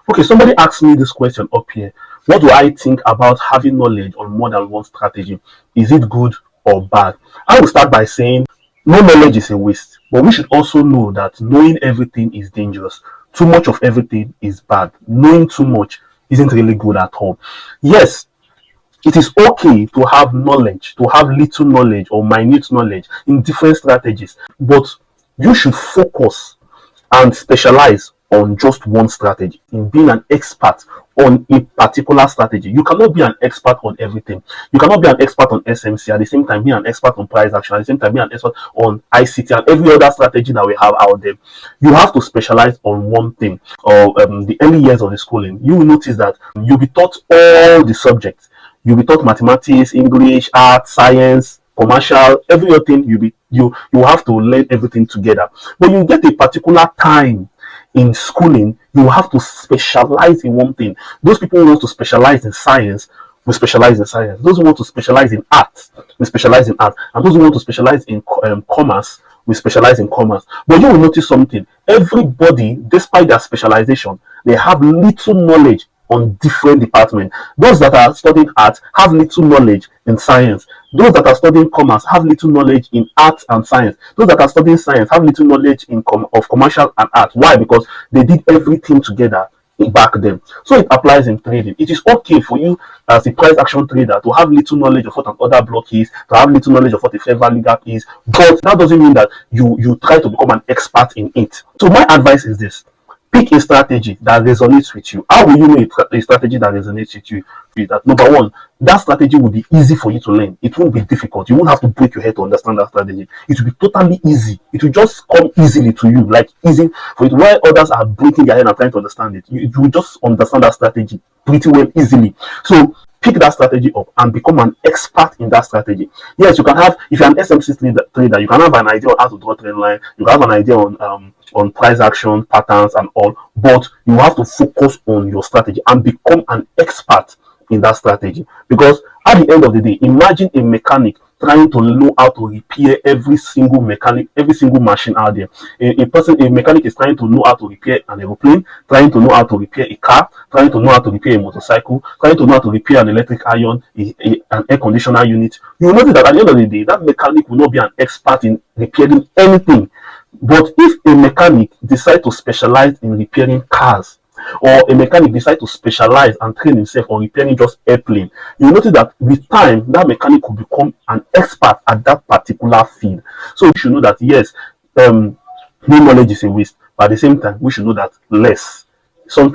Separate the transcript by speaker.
Speaker 1: Okay, somebody asked me this question up here. What do I think about having knowledge on more than one strategy? Is it good or bad? I will start by saying no knowledge is a waste, but we should also know that knowing everything is dangerous. Too much of everything is bad. Knowing too much isn't really good at all. Yes, it is okay to have knowledge, to have little knowledge or minute knowledge in different strategies, but you should focus and specialize on just one strategy, in being an expert on a particular strategy. You cannot be an expert on everything. You cannot be an expert on SMC at the same time be an expert on price action, at the same time be an expert on ICT and every other strategy that we have out there. You have to specialize on one thing. Or the early years of the schooling, you will notice that you'll be taught all the subjects. You'll be taught mathematics, English, art, science, commercial, every other thing. You have to learn everything together. But you get a particular time in schooling, you have to specialize in one thing. Those people who want to specialize in science will specialize in science. Those who want to specialize in art will specialize in art, and those who want to specialize in commerce will specialize in commerce. But you will notice something: everybody, despite their specialization, they have little knowledge on different departments. Those that are studying art have little knowledge in science. Those that are studying commerce have little knowledge in art and science. Those that are studying science have little knowledge of commercial and art. Why? Because they did everything together back then. So it applies in trading. It is okay for you as a price action trader to have little knowledge of what an order block is, to have little knowledge of what a fair value gap is, but that doesn't mean that you try to become an expert in it. So my advice is this: pick a strategy that resonates with you. How will you know a strategy that resonates with you? That number one, that strategy will be easy for you to learn. It won't be difficult. You won't have to break your head to understand that strategy. It will be totally easy. It will just come easily to you, like easy for you. While others are breaking their head and trying to understand it, you will just understand that strategy pretty well easily. So pick that strategy up and become an expert in that strategy. Yes, you can have, if you're an SMC trader, you can have an idea on how to draw trend line. You can have an idea on price action patterns and all, but you have to focus on your strategy and become an expert in that strategy. Because at the end of the day, imagine a mechanic trying to know how to repair every single machine out there. A mechanic is trying to know how to repair an aeroplane, trying to know how to repair a car, trying to know how to repair a motorcycle, trying to know how to repair an electric iron, an air conditioner unit. You will notice that at the end of the day, that mechanic will not be an expert in repairing anything. But if a mechanic decides to specialize in repairing cars, or a mechanic decide to specialize and train himself on repairing just airplane, you notice that with time that mechanic will become an expert at that particular field. So we should know that yes, no knowledge is a waste, but at the same time we should know that less sometimes